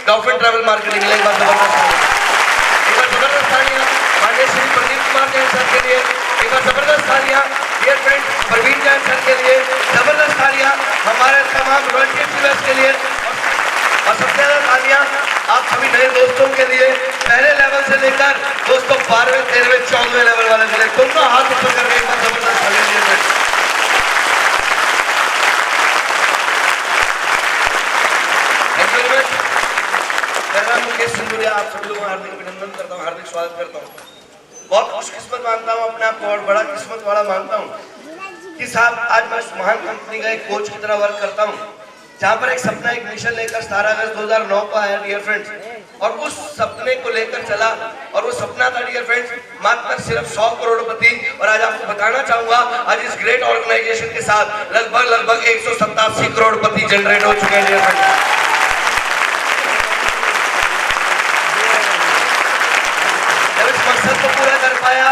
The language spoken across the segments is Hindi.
डॉल्फिन ट्रैवल मार्केटिंग के लिए एक बार जबरदस्त तालियां माननीय श्री प्रदीप कुमार जैन सर के लिए, एक बार जबरदस्त तालियां dear friend Praveen Jain sir के लिए, जबरदस्त तालियां हमारे तमाम रॉयल्टी व्यूअर्स के लिए, और सबसे ज्यादा तालियां आप सभी नए दोस्तों के लिए, पहले लेवल से लेकर दोस्तों 12वें 13वें 14वें लेवल वाले के लिए तुमको हाथ ऊपर करके एक बार जबरदस्त तालियां दिए। मुकेश सिंधुरिया आप सभी लोगों का हार्दिक अभिनंदन करता हूँ, हार्दिक स्वागत करता हूँ। बहुत खुशकिस्मत मानता हूँ अपने आप को और बड़ा किस्मत वाला मानता हूँ कि साहब आज मैं उस महान कंपनी का एक कोच की तरह वर्क करता हूँ जहाँ पर एक सपना एक मिशन लेकर 17 अगस्त 2009 को आया डियर फ्रेंड्स, और उस सपने को लेकर चला और वो सपना था डियर फ्रेंड्स मात्र सिर्फ 100 करोड़पति। और आज आपको बताना चाहूंगा आज इस ग्रेट ऑर्गेनाइजेशन के साथ लगभग 187 करोड़पति जनरेट हो चुके हैं डियर फ्रेंड्स। मकसद को पूरा कर पाया,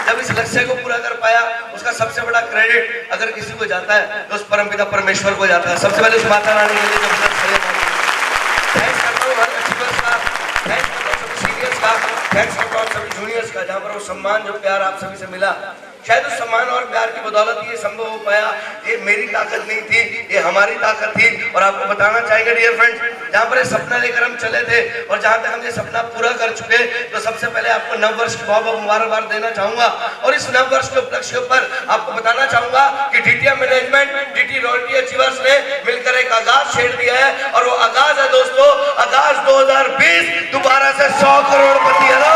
जब इस लक्ष्य को पूरा कर पाया, उसका सबसे बड़ा क्रेडिट अगर किसी को जाता है तो उस परमपिता परमेश्वर को जाता है। सबसे पहले उस माता रानी के लिए थैंक्स करता हूँ हर अचीवर्स का, थैंक्स करता हूँ सभी सीनियर्स का, थैंक्स करता हूँ सभी जूनियर्स का, जहाँ पर वो सम्मान जो प्यार आप सभी से मिला, शायद उस सम्मान और प्यार की बदौलत ये संभव हो पाया। ये मेरी ताकत नहीं थी, ये हमारी ताकत थी। और आपको बताना चाहेंगे डियर फ्रेंड्स, जहाँ पर ये सपना लेकर हम चले थे और जहाँ तक हम ये सपना पूरा कर चुके, तो सबसे पहले आपको नव वर्ष की बहुत बहुत मुबारकबाद देना चाहूंगा। और इस नव वर्ष के उपलक्ष्य पर आपको बताना चाहूंगा कि DTM management, DT royalty achievers ने मिलकर एक आगाज छेड़ दिया है, और वो आगाज है दोस्तों, आगाज 2020 दोबारा से 100 करोड़पति। हेलो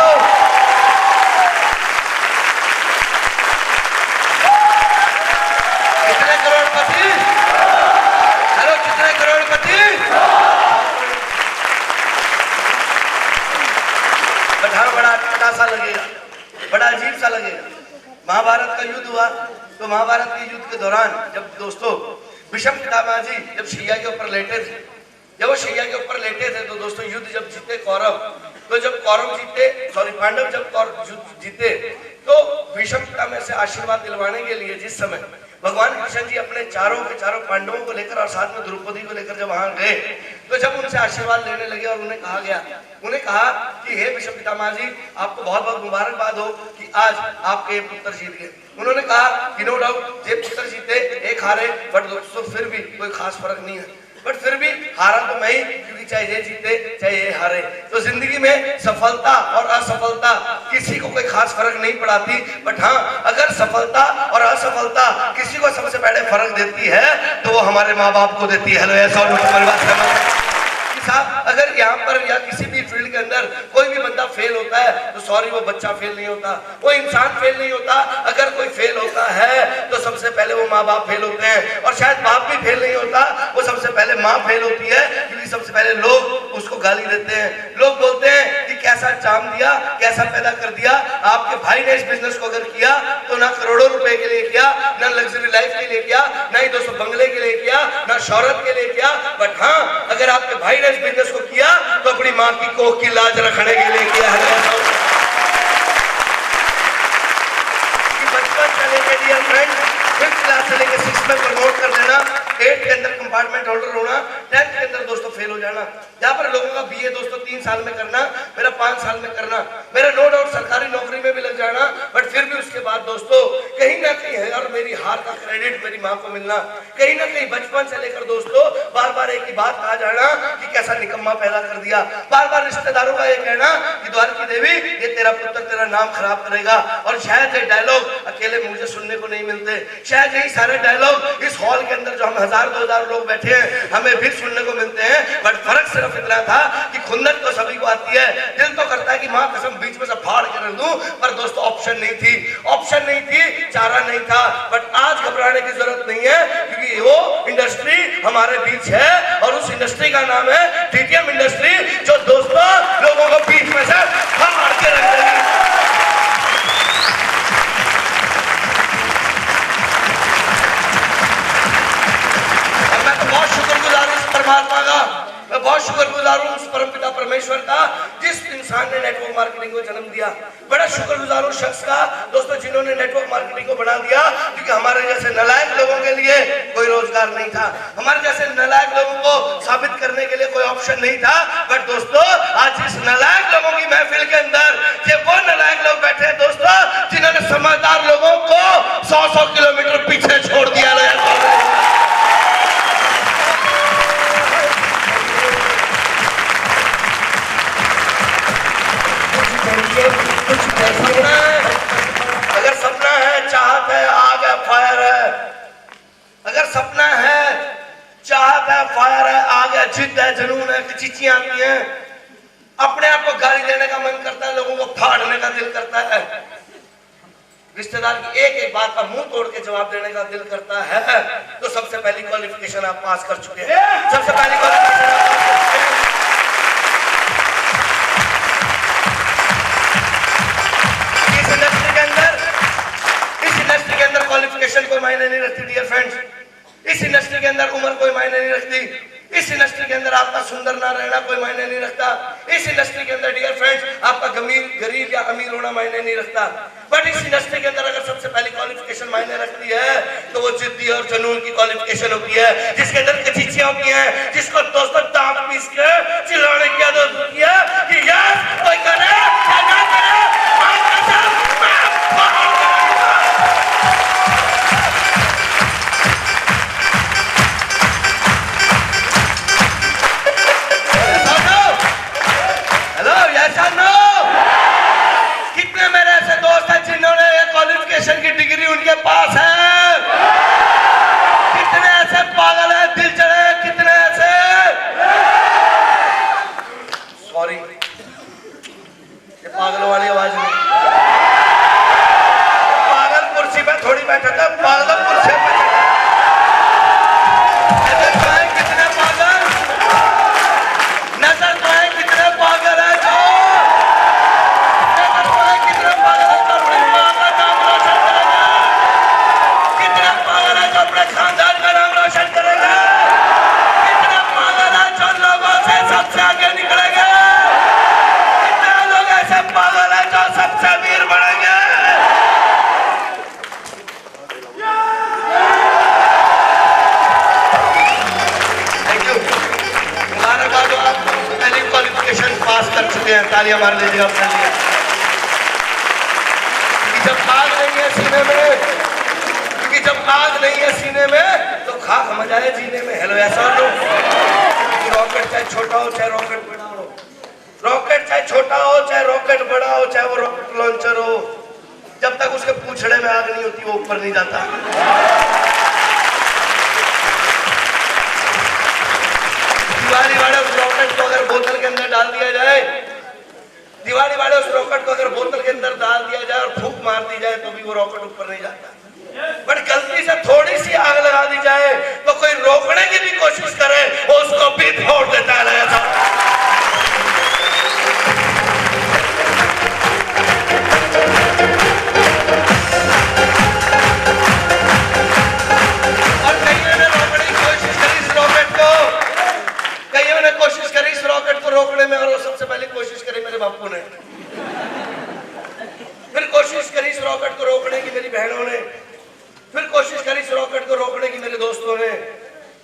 बड़ा सा लगेगा, बड़ा अजीब सा लगेगा। महाभारत का युद्ध हुआ तो महाभारत के युद्ध के दौरान जब दोस्तों भीष्म पितामह जी जब शैया के ऊपर लेटे थे, जब वो शैया के ऊपर लेटे थे तो दोस्तों युद्ध जब जीते कौरव, तो जब कौरव जीते पांडव जब युद्ध जीते तो भीष्म पितामह से आशीर्वाद दिलवाने के लिए जिस समय भगवान कृष्ण जी अपने चारों के चारों पांडवों को लेकर और साथ में द्रौपदी को लेकर जब वहां गए, तो जब उनसे आशीर्वाद लेने लगे और उन्हें कहा गया, उन्हें कहा कि हे भीष्म पितामह जी आपको बहुत बहुत मुबारकबाद हो कि आज आपके पुत्र जीत गए। उन्होंने कहा कि नो डाउट ये पुत्र जीते एक हारे, बट दोस्तों फिर भी कोई खास फर्क नहीं है, बट फिर भी हारा तो मैं ही, क्योंकि चाहे ये जीते चाहे ये हारे, तो जिंदगी में सफलता और असफलता किसी को कोई खास फर्क नहीं पड़ाती। बट हाँ, अगर सफलता और असफलता किसी को सबसे पहले फर्क देती है तो वो हमारे माँ बाप को देती है। हेलो ऐसा परिवार साहब, अगर यहाँ पर या किसी भी फील्ड के अंदर कोई भी बंदा फेल होता है तो सॉरी वो बच्चा फेल नहीं होता, वो इंसान फेल नहीं होता। अगर कोई फेल होता है तो सबसे पहले वो माँ बाप फेल होते हैं, और शायद बाप भी फेल नहीं होता, वो सबसे पहले माँ फेल होती है, क्योंकि सबसे पहले लोग उसको गाली देते हैं, लोग बोलते हैं कि कैसा चाम दिया, कैसा पैदा कर दिया। आपके भाई ने इस बिजनेस को अगर किया तो ना करोड़ों रुपए के लिए किया, ना लग्जरी लाइफ के लिए किया, ना ही 200 बंगले के लिए किया, ना शौहरत के लिए किया। बट हाँ, अगर आपके भाई ने बिजनेस को किया तो अपनी मां की कोख की लाज रखने के लिए किया है। बचपन से लेकर डियर फ्रेंड 5th क्लास से लेकर 6th में प्रमोट कर लेना, 8th के अंदर कंपार्टमेंट होल्डर होना, 10th के अंदर दोस्तों फेल हो जाना। जहां पर लोगों का बीए दोस्तों 3 साल में करना, मेरा 5 साल में करना, मेरा नो डाउट सरकारी नौकरी में भी लग जाना, बट फिर भी उसके बाद दोस्तों कहीं ना कहीं है और मेरी हार का क्रेडिट मेरी माँ को मिलना, कहीं ना कहीं बचपन से लेकर दोस्तों बार बार एक ही बात कहा जाना कि कैसा निकम्मा पैदा कर दिया, बार बार रिश्तेदारों का ये कहना कि द्वारकी देवी ये तेरा पुत्र तेरा नाम खराब करेगा। और शायद ये डायलॉग अकेले मुझे सुनने को नहीं मिलते, शायद यही सारे डायलॉग इस हॉल के अंदर जो हम 1000-2000 लोग बैठे हैं हमें भी सुनने को मिलते हैं। बट फर्क सिर्फ इतना था कि खुंदक तो सभी को आती है, दिल तो करता है कि माँ कसम बीच में से फाड़ के रख दूं, पर दोस्तों ऑप्शन नहीं थी, ऑप्शन नहीं थी, चारा नहीं था। बट आज घबराने की जरूरत नहीं है, क्योंकि वो इंडस्ट्री हमारे बीच है और उस इंडस्ट्री का नाम है डीटीएम इंडस्ट्री, जो दोस्तों लोगों को बीच में से फाड़ के रख देगी। परमात्मा का मैं बहुत शुक्रगुजार हूँ उस परमपिता परमेश्वर का जिस इंसान ने नेटवर्क मार्केटिंग को जन्म दिया। बड़ा शुक्रगुजार हूँ शख्स का दोस्तों जिन्होंने नेटवर्क मार्केटिंग को बना दिया, क्योंकि हमारे जैसे नालायक लोगों के लिए कोई रोजगार नहीं था, हमारे जैसे नालायक लोगों को साबित करने के लिए कोई ऑप्शन नहीं था। बट दोस्तों आज इस नालायक लोगों की महफिल के अंदर ये वो नालायक लोग बैठे हैं दोस्तों जिन्होंने समझदार लोगों को 100-100 किलोमीटर पीछे छोड़ दिया। अगर सपना है, चाहत है, आग है, फायर है, अगर सपना है, चाहत है, फायर है, आग है, जिद है, जुनून है, चिचियां आती हैं, अपने आप को गाली देने का मन करता है, लोगों को फाड़ने का दिल करता है, रिश्तेदार की एक एक बात का मुंह तोड़ के जवाब देने का दिल करता है, तो सबसे पहली क्वालिफिकेशन आप पास कर चुके हैं। सबसे पहली क्वालिफिकेशन आप पास कर चुके हैं। इस इंडस्ट्री के अंदर क्वालिफिकेशन कोई मायने नहीं रखती डियर फ्रेंड्स। इस इंडस्ट्री के अंदर उम्र कोई मायने नहीं रखती। इस इंडस्ट्री के अंदर आपका सुंदर ना रहना कोई मायने नहीं रखता। इस इंडस्ट्री के अंदर डियर फ्रेंड्स आपका गरीब या अमीर होना मायने नहीं रखता। बट इस इंडस्ट्री के अंदर अगर सबसे पहली क्वालिफिकेशन मायने रखती है तो वो जिद्दी और जुनून की क्वालिफिकेशन होती है, जिसके अंदर कचीचियां होती हैं, जिसको दोस्तों दांत पीस के चिल्लाने की आदत होती है कि यार कोई करे या ना करे, कितने मेरे ऐसे दोस्त हैं जिन्होंने ये क्वालिफिकेशन की डिग्री उनके पास है? कितने ऐसे पागल हैं दिल चढ़े, कितने ऐसे सॉरी ये पागलों वाली आवाज नहीं, पागल कुर्सी पे थोड़ी बैठा था, पागल कुर्सी पे कितने पागल नजर तो है, कितने पागल है जो खानदान का नाम रोशन करेगा, कितना पागल है जो लोगों से सबसे आगे निकलेंगे, कितने लोग ऐसे पागल है जो सबसे अमीर बनेंगे। थैंक यू, मुबारकबाद हो, आप पहली क्वालिफिकेशन पास कर चुके हैं, तालियां मार लीजिएगा अपने लिए। जब आग नहीं है सीने में, जब आग नहीं है सीने में तो खाक मजा है जीने में। हेलो ऐसा लोग, रॉकेट चाहे छोटा हो चाहे रॉकेट बड़ा हो, रॉकेट चाहे छोटा हो चाहे रॉकेट बड़ा हो, चाहे वो रॉकेट लॉन्चर हो, जब तक उसके पूंछड़े में आग नहीं होती वो ऊपर नहीं जाता। दिवाली वाले उस रॉकेट को अगर बोतल के अंदर डाल दिया जाए, दिवाली वाले उस रॉकेट को अगर बोतल के अंदर डाल दिया जाए और फूंक मार दी जाए तो भी वो रॉकेट ऊपर नहीं जाता। बट गलती से थोड़ी सी आग लगा दी जाए तो कोई रोकने की भी कोशिश करे वो उसको भी फोड़ देता है। और कईयों ने रोकने की कोशिश करी इस रॉकेट को, कईयों ने कोशिश करी इस रॉकेट को रोकने में, और वो सबसे पहले कोशिश करी मेरे बापू ने, फिर कोशिश करी इस रॉकेट को रोकने की मेरी बहनों ने, फिर कोशिश करी इस रॉकेट को रोकने की मेरे दोस्तों ने,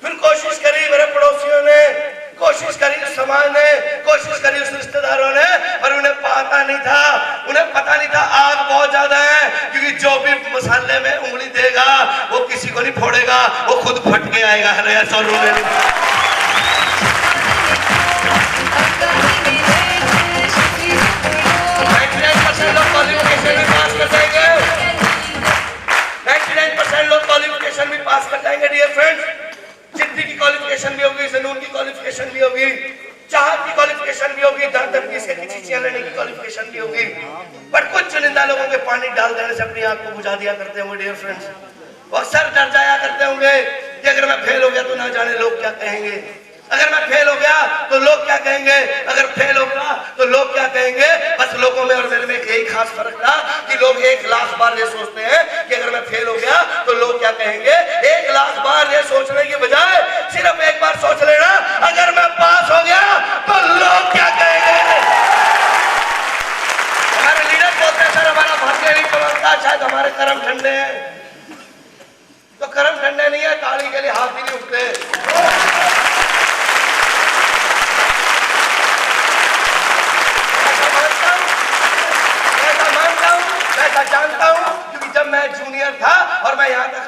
फिर कोशिश करी मेरे पड़ोसियों ने, कोशिश करी समाज ने, कोशिश करी उस रिश्तेदारों ने, पर उन्हें पता नहीं था, उन्हें पता नहीं था आग बहुत ज्यादा है, क्योंकि जो भी मसाले में उंगली देगा वो किसी को नहीं फोड़ेगा, वो खुद फट के आएगा। हेलो ऐसा लोग क्वालिफिकेशन भी पास कर जाएंगे, 99% लोग क्वालिफिकेशन भी पास कर जाएंगे डियर फ्रेंड्स। जिद्दी की क्वालिफिकेशन भी होगी, जुनून की क्वालिफिकेशन भी होगी, चाहत की क्वालिफिकेशन भी होगी, दर्द तकलीफ के चिचियां लेने की क्वालिफिकेशन भी होगी। बट कुछ चुनिंदा लोगों के पानी डाल देने से अपनी आंख को बुझा दिया करते होंगे डियर फ्रेंड्स। वो अक्सर डर जाया करते होंगे कि अगर मैं फेल हो गया तो ना जाने लोग क्या कहेंगे, अगर मैं फेल हो गया तो लोग क्या कहेंगे, अगर फेल हो गया तो लोग क्या कहेंगे। बस लोगों में और मेरे में यही खास फर्क था कि लोग 1,00,000 बार ये सोचते हैं कि अगर मैं फेल हो गया तो लोग क्या कहेंगे। 1,00,000 बार ये सोचने की बजाय सिर्फ एक बार सोच लेना, अगर मैं पास हो गया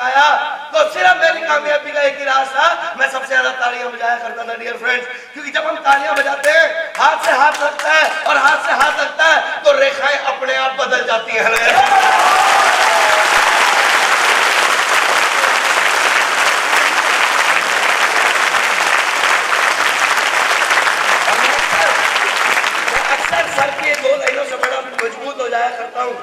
आया तो सिर्फ मेरी कामयाबी का एक ही राज था, मैं सबसे ज्यादा तालियां बजाया करता था डियर फ्रेंड्स, क्योंकि जब हम तालियां बजाते हैं हाथ से हाथ लगता है और हाथ से हाथ लगता है तो रेखाएं अपने आप बदल जाती हैं। सर की ये 2 लाइनों से बड़ा मजबूत हो जाया करता हूँ,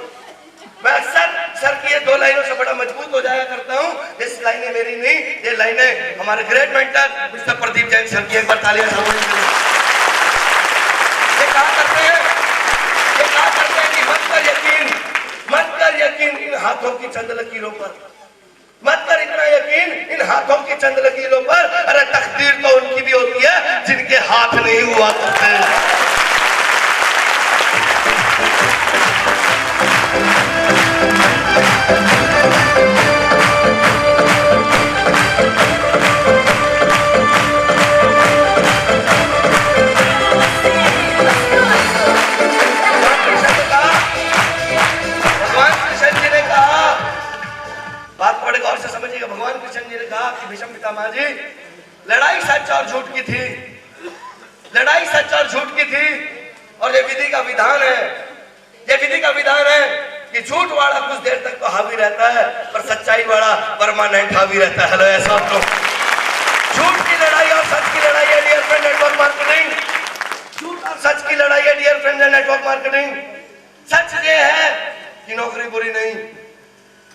मैं अक्सर सर की ये 2 लाइनों से बड़ा मजबूत हो जाया करता हूँ। इस लाइनें मेरी नहीं, ये लाइनें हमारे great mentor mister Pradeep Jain sir की, एक बार तालियां सबको दीजिए। ये कहा करते हैं कि मत कर यकीन इन हाथों की चंद लकीरों पर, मत कर इतना यकीन इन हाथों की चंद लकीरों पर, अरे तकदीर तो उनकी भी होती है जिनके हाथ नहीं हुआ करते। बात बड़े गौर से समझिएगा। भगवान कृष्ण जी ने कहा कि भीष्म पितामह जी, लड़ाई सच और झूठ की थी, लड़ाई सच और झूठ की थी, और ये विधि का विधान है, ये विधि का विधान है कि झूठ वाला कुछ देर तक तो हावी रहता है पर सच्चाई वाला परमानेंट हावी रहता है। हेलो ऐसा तो झूठ की लड़ाई और सच की लड़ाई है डियर फ्रेंड नेटवर्क मार्केटिंग, झूठ और सच की लड़ाई है डियर फ्रेंड नेटवर्क मार्केटिंग। सच ये है कि नौकरी बुरी नहीं,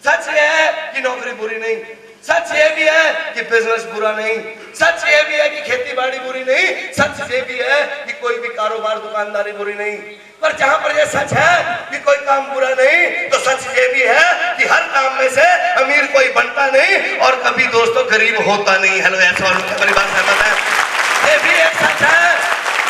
सच ये है कि नौकरी बुरी नहीं, सच ये भी है कि बिजनेस बुरा नहीं, सच ये भी है कि खेती बाड़ी बुरी नहीं, सच ये भी है कि कोई भी कारोबार दुकानदारी बुरी नहीं। पर जहां पर ये सच है कि कोई काम बुरा नहीं, तो सच ये भी है कि हर काम में से अमीर कोई बनता नहीं और कभी दोस्तों गरीब होता नहीं। हेलो ऐसा मेरी बात सहमत है? ये भी एक सच है,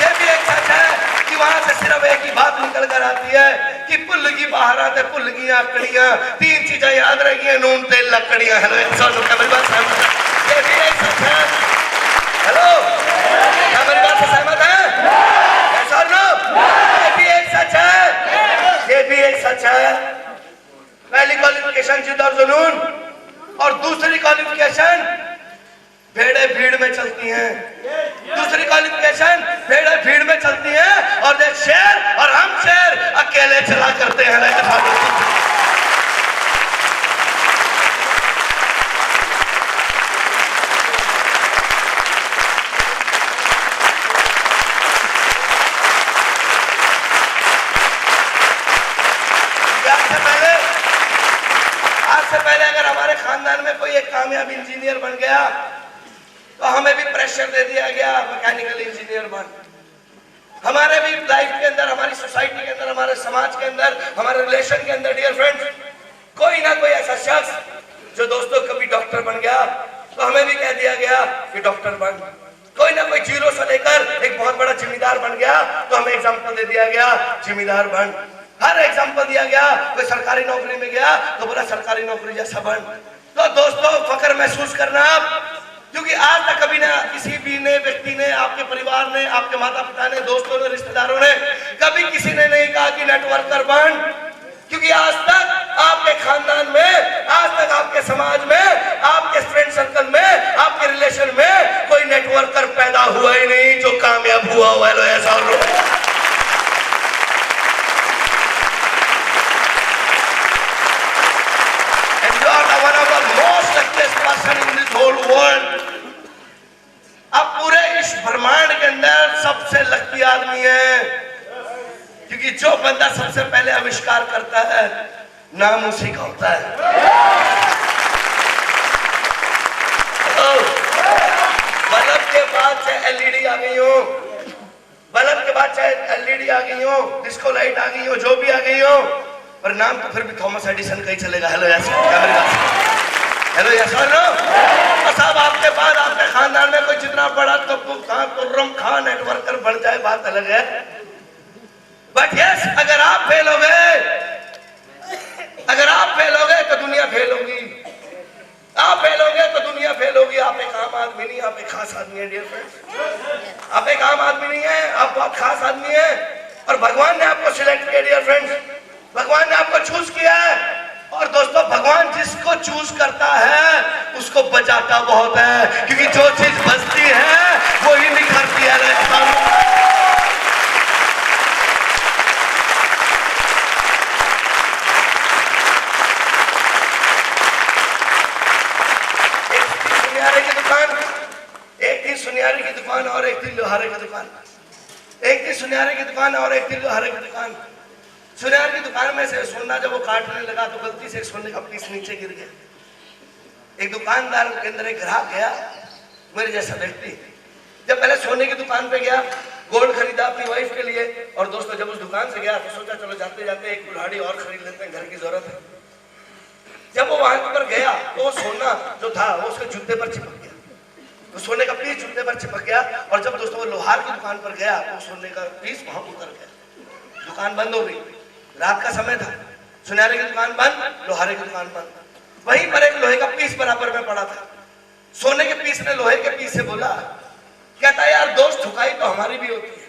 ये भी एक सच है कि वहां से सिर्फ एक ही बात निकल कर आती है कि पुल की बाहर आते पुल की आकड़ियां, 3 चीजें याद रहेगी, नून तेल लकड़ियां। हेलो मेरी बात सहमत है? ये भी एक सच है। हेलो क्या मेरी बात से सहमत है? ऐसा नो, ये भी एक सच है, ये भी एक सच है। पहली क्वालिफिकेशन जिद और जुनून, और दूसरी क्वालिफिकेशन भेड़े भीड़ में चलती हैं, दूसरी क्वालिफिकेशन भेड़े भीड़ में चलती हैं, और देख शेर और हम शेर अकेले चला करते हैं। आज से पहले अगर हमारे खानदान में कोई एक कामयाब इंजीनियर बन गया तो हमें भी प्रेशर दे दिया गया मैकेनिकल इंजीनियर बन। हमारे भी लाइफ के अंदर, हमारी सोसाइटी के अंदर, हमारे समाज के अंदर, हमारे रिलेशन के अंदर डियर फ्रेंड्स, कोई ना कोई ऐसा शख्स जो दोस्तों कभी डॉक्टर बन गया तो हमें भी कह दिया गया कि डॉक्टर बन। कोई ना कोई जीरो से लेकर एक बहुत बड़ा जिम्मेदार बन गया तो हमें एग्जाम्पल दे दिया गया जिम्मेदार बन। हर एग्जाम्पल दिया गया, कोई सरकारी नौकरी में गया तो बोला सरकारी नौकरी जैसा बन। तो दोस्तों फख्र महसूस करना आप, क्योंकि आज तक कभी ना किसी भी ने व्यक्ति ने, आपके परिवार ने, आपके माता पिता ने, दोस्तों ने, रिश्तेदारों ने कभी किसी ने नहीं कहा कि नेटवर्कर बन, क्योंकि आज तक आपके खानदान में, आज तक आपके समाज में, आपके फ्रेंड सर्कल में, आपके रिलेशन में कोई नेटवर्कर पैदा हुआ ही नहीं जो कामयाब हुआ हुआ है। ऐसा अब पूरे इस ब्रह्मांड के अंदर सबसे लकी आदमी है, क्योंकि जो बंदा सबसे पहले आविष्कार करता है नाम उसी का होता है। बल्ब के बाद चाहे एलईडी आ गई हो, बल्ब के बाद चाहे एलईडी आ गई हो, डिस्को लाइट आ गई हो, जो भी आ गई हो, पर नाम तो फिर भी थॉमस एडिसन का ही चलेगा। हेलो हेलो साहब, आपके बाद आपके खानदान में कोई जितना बड़ा तब्बू खान, कुर्रम खान, नेटवर्कर बन जाए बात अलग है। बट यस, अगर आप फेल हो गए, अगर आप फेल हो गए तो दुनिया फेल होगी। आप फेल होंगे तो दुनिया फेल होगी। आप एक आम आदमी नहीं, आप एक खास आदमी है डियर फ्रेंड्स। आप एक आम आदमी नहीं है, आप बहुत खास आदमी है, और भगवान ने आपको सिलेक्ट किया डियर फ्रेंड्स। भगवान ने आपको चूज किया है और दोस्तों भगवान जिसको चूज करता है उसको बचाता बहुत है, क्योंकि जो चीज बचती है वो ही निखरती है। एक थी सुनियारे की दुकान और एक थी लोहारे की दुकान। एक थी सुनियारे की दुकान और एक थी लोहारे की दुकान। सुनियारे की दुकान में से सोना जब वो काटने लगा तो गलती से सोने का पीस नीचे गिर गया। एक दुकानदार के अंदर एक ग्राहक गया, मेरे जैसा व्यक्ति, जब पहले सोने की दुकान पे गया, गोल्ड खरीदा अपनी वाइफ के लिए। और दोस्तों जब उस दुकान से गया तो सोचा चलो जाते जाते एक कुल्हाड़ी और खरीद लेते हैं, घर की जरूरत है। जब वो वहां पर गया तो वो सोना जो था वो उसके जूते पर चिपक गया, तो सोने का पीस जूते पर चिपक गया। और जब दोस्तों वो लोहार की दुकान पर गया तो सोने का पीस वहां उतर गया। दुकान बंद हो गई, रात का समय था, सुनहरे की दुकान बंद, लोहारे की दुकान बंद। वहीं पर एक लोहे का पीस बराबर में पड़ा था। सोने के पीस ने लोहे के पीस से बोला, कहता है यार दोस्त ठुकाई तो हमारी भी होती है,